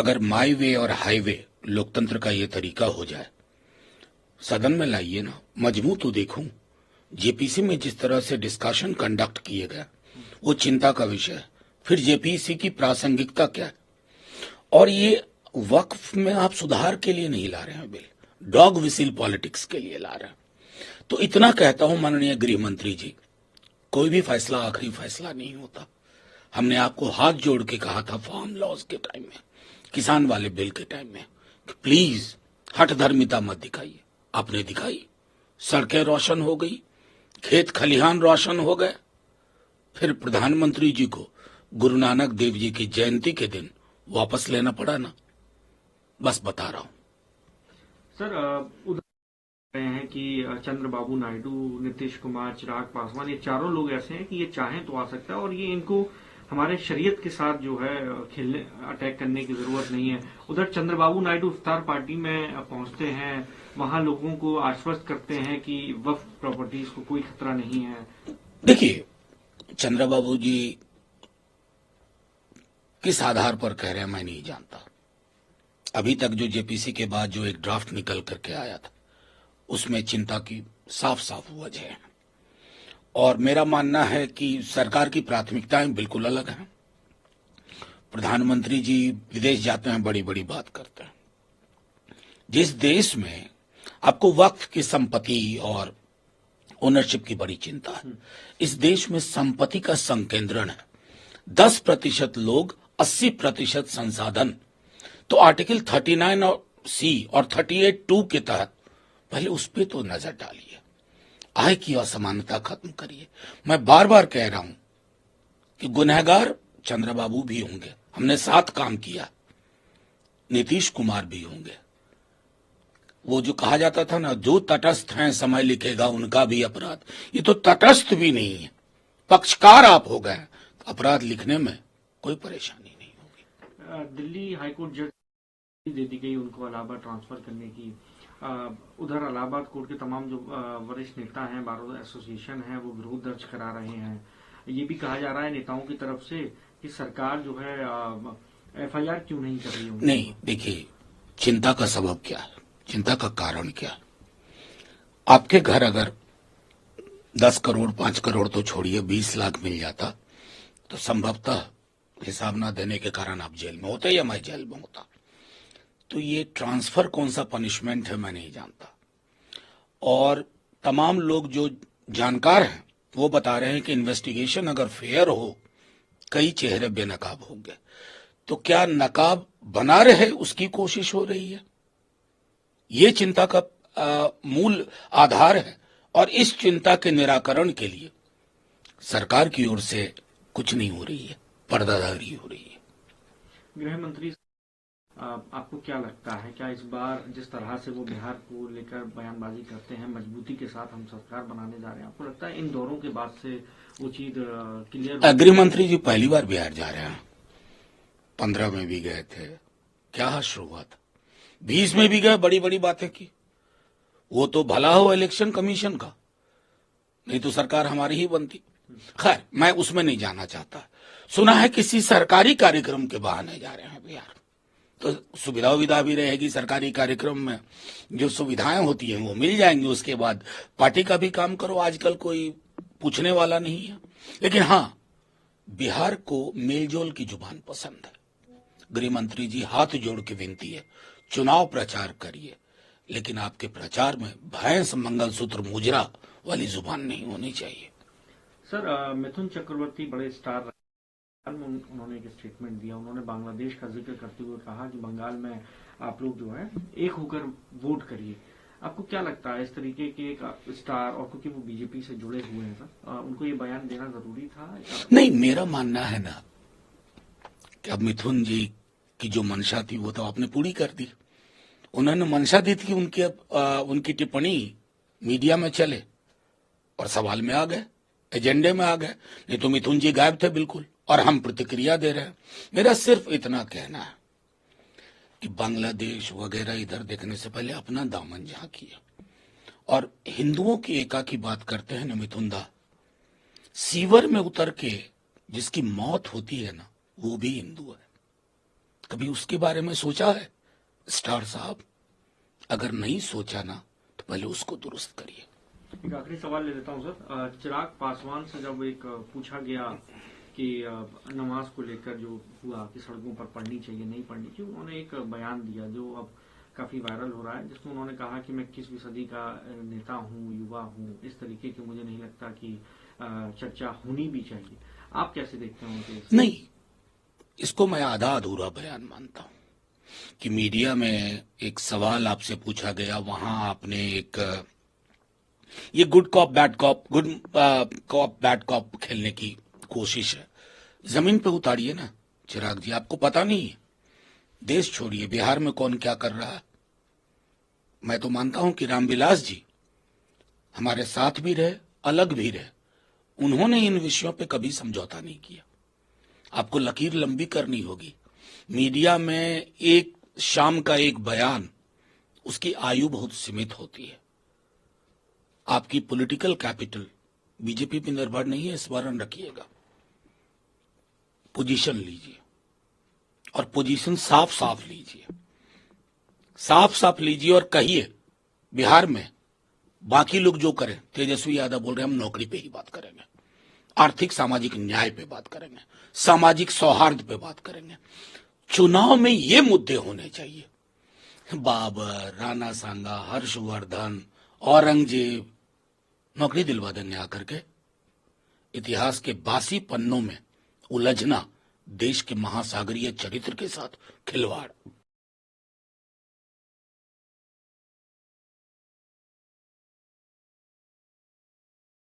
अगर माई वे और हाईवे लोकतंत्र का ये तरीका हो जाए, सदन में लाइए ना, मजमू तो देखूं। जेपीसी में जिस तरह से डिस्कशन कंडक्ट किए गए वो चिंता का विषय है। फिर जेपीसी की प्रासंगिकता क्या है? और ये वक्फ में आप सुधार के लिए नहीं ला रहे हैं बिल, डॉग विसिल पॉलिटिक्स के लिए ला रहे हैं। तो इतना कहता हूं माननीय गृह मंत्री जी, कोई भी फैसला आखिरी फैसला नहीं होता। हमने आपको हाथ जोड़ के कहा था फार्म लॉज के टाइम में, किसान वाले बिल के टाइम में, कि प्लीज हठधर्मिता मत दिखाइए। आपने दिखाई, सड़कें रोशन हो गई, खेत खलिहान रोशन हो गए। फिर प्रधानमंत्री जी को गुरु नानक देव जी की जयंती के दिन वापस लेना पड़ा ना। बस बता रहा हूं सर। उधर रहे हैं कि चंद्रबाबू नायडू, नीतीश कुमार, चिराग पासवान, ये चारों लोग ऐसे हैं कि ये चाहें तो आ सकता है और ये इनको हमारे शरीयत के साथ जो है खेलने अटैक करने की जरूरत नहीं है। उधर चंद्रबाबू नायडू इफ्तार पार्टी में पहुंचते हैं, वहां लोगों को आश्वस्त करते हैं कि वक्फ प्रॉपर्टीज को कोई खतरा नहीं है। देखिए, चंद्रबाबू जी किस आधार पर कह रहे हैं मैं नहीं जानता। अभी तक जो जेपीसी के बाद जो एक ड्राफ्ट निकल करके आया था उसमें चिंता की साफ साफ वजह है। और मेरा मानना है कि सरकार की प्राथमिकताएं बिल्कुल अलग हैं। प्रधानमंत्री जी विदेश जाते हैं, बड़ी बड़ी बात करते हैं। जिस देश में आपको वक्फ की संपत्ति और ओनरशिप की बड़ी चिंता है, इस देश में संपत्ति का संकेंद्रण है। 10% लोग, 80% संसाधन। तो आर्टिकल 39 और सी और 38(2) के तहत पहले उस पर तो नजर डालिए, आय की असमानता खत्म करिए। मैं बार बार कह रहा हूं कि गुनहगार चंद्रबाबू भी होंगे, हमने साथ काम किया, नीतीश कुमार भी होंगे। वो जो कहा जाता था ना, जो तटस्थ हैं समय लिखेगा उनका भी अपराध, ये तो तटस्थ भी नहीं है, पक्षकार आप हो गए, तो अपराध लिखने में कोई परेशानी नहीं होगी। दिल्ली हाईकोर्ट जज दे दी गई उनको इलाहाबाद ट्रांसफर करने की। उधर इलाहाबाद कोर्ट के तमाम जो वरिष्ठ नेता हैं, बार एसोसिएशन है, वो विरोध दर्ज करा रहे हैं। ये भी कहा जा रहा है नेताओं की तरफ से कि सरकार जो है एफआईआर क्यों नहीं कर रही है। नहीं, देखिए, चिंता का सबब क्या है, चिंता का कारण क्या है? आपके घर अगर 10 करोड़ 5 करोड़ तो छोड़िए 20 लाख मिल जाता तो संभवतः हिसाब ना देने के कारण आप जेल में होते या मैं जेल में होता। तो ये ट्रांसफर कौन सा पनिशमेंट है मैं नहीं जानता। और तमाम लोग जो जानकार हैं वो बता रहे हैं कि इन्वेस्टिगेशन अगर फेयर हो, कई चेहरे बेनकाब होंगे। तो क्या नकाब बना रहे उसकी कोशिश हो रही है? ये चिंता का मूल आधार है। और इस चिंता के निराकरण के लिए सरकार की ओर से कुछ नहीं हो रही है, पर्दादारी हो रही है। गृह मंत्री, आपको क्या लगता है, क्या इस बार जिस तरह से वो बिहार को लेकर बयानबाजी करते हैं, मजबूती के साथ हम सरकार बनाने जा रहे हैं, आपको लगता है इन दौरों के बाद से वो चीज क्लियर? गृह मंत्री जी पहली बार बिहार जा रहे हैं, 15 में भी गए थे, क्या शुरू हुआ था, 20 में भी गए, बड़ी बड़ी बातें की। वो तो भला हो इलेक्शन कमीशन का, नहीं तो सरकार हमारी ही बनती। खैर, मैं उसमें नहीं जाना चाहता। सुना है किसी सरकारी कार्यक्रम के बहाने जा रहे हैं बिहार, तो सुविधा भी रहेगी। सरकारी कार्यक्रम में जो सुविधाएं होती हैं वो मिल जाएंगी, उसके बाद पार्टी का भी काम करो, आजकल कोई पूछने वाला नहीं है। लेकिन हाँ, बिहार को मेलजोल की जुबान पसंद है। गृह मंत्री जी, हाथ जोड़ के विनती है, चुनाव प्रचार करिए, लेकिन आपके प्रचार में भैंस मंगलसूत्र मुजरा वाली जुबान नहीं होनी चाहिए। सर, मिथुन चक्रवर्ती बड़े स्टार, उन्होंने एक स्टेटमेंट दिया। उन्होंने बांग्लादेश का जिक्र करते हुए कहा कि बंगाल में आप लोग जो है एक होकर वोट करिए। आपको क्या लगता है, इस तरीके के एक स्टार, और क्योंकि वो बीजेपी से जुड़े हुए हैं सर, उनको ये बयान देना जरूरी था? नहीं, मेरा मानना है ना कि अब मिथुन जी की जो मंशा थी वो तो आपने पूरी कर दी। उन्होंने मंशा दी थी उनकी टिप्पणी मीडिया में चले और सवाल में आ गए, एजेंडे में आ गए। नहीं तो मिथुन जी गायब थे बिल्कुल, और हम प्रतिक्रिया दे रहे हैं। मेरा सिर्फ इतना कहना है कि बांग्लादेश वगैरह इधर देखने से पहले अपना दामन झांकिए। और हिंदुओं की एका की बात करते हैं ना मिथुन दा, सीवर में उतर के जिसकी मौत होती है ना, वो भी हिंदू है। कभी उसके बारे में सोचा है स्टार साहब? अगर नहीं सोचा ना तो पहले उसको दुरुस्त करिए। एक आखिरी सवाल ले लेता हूं सर। चिराग पासवान से जब एक पूछा गया कि नमाज को लेकर जो हुआ कि सड़कों पर पढ़नी चाहिए नहीं पढ़नी चाहिए, उन्होंने एक बयान दिया जो अब काफी वायरल हो रहा है, जिसमें उन्होंने कहा कि मैं 21वीं सदी का नेता हूं, युवा हूं, इस तरीके की मुझे नहीं लगता कि चर्चा होनी भी चाहिए। आप कैसे देखते हैं उनके? नहीं, इसको मैं आधा अधूरा बयान मानता हूं कि मीडिया में एक सवाल आपसे पूछा गया, वहां आपने एक ये good cop bad cop, good cop bad cop खेलने की कोशिश है। जमीन पे उतारिए ना चिराग जी, आपको पता नहीं है? देश छोड़िए, बिहार में कौन क्या कर रहा है। मैं तो मानता हूं कि रामविलास जी हमारे साथ भी रहे, अलग भी रहे, उन्होंने इन विषयों पे कभी समझौता नहीं किया। आपको लकीर लंबी करनी होगी। मीडिया में एक शाम का एक बयान, उसकी आयु बहुत सीमित होती है। आपकी पॉलिटिकल कैपिटल बीजेपी पे निर्भर नहीं है, स्मरण रखिएगा। पोजीशन लीजिए और पोजीशन साफ साफ लीजिए, साफ साफ लीजिए और कहिए बिहार में बाकी लोग जो करें, तेजस्वी यादव बोल रहे हैं हम नौकरी पे ही बात करेंगे, आर्थिक सामाजिक न्याय पे बात करेंगे, सामाजिक सौहार्द पे बात करेंगे। चुनाव में ये मुद्दे होने चाहिए। बाबर, राणा सांगा, हर्षवर्धन, औरंगजेब नौकरी दिलवा देंगे आकर के। इतिहास के बासी पन्नों में उलझना देश के महासागरीय चरित्र के साथ खिलवाड़।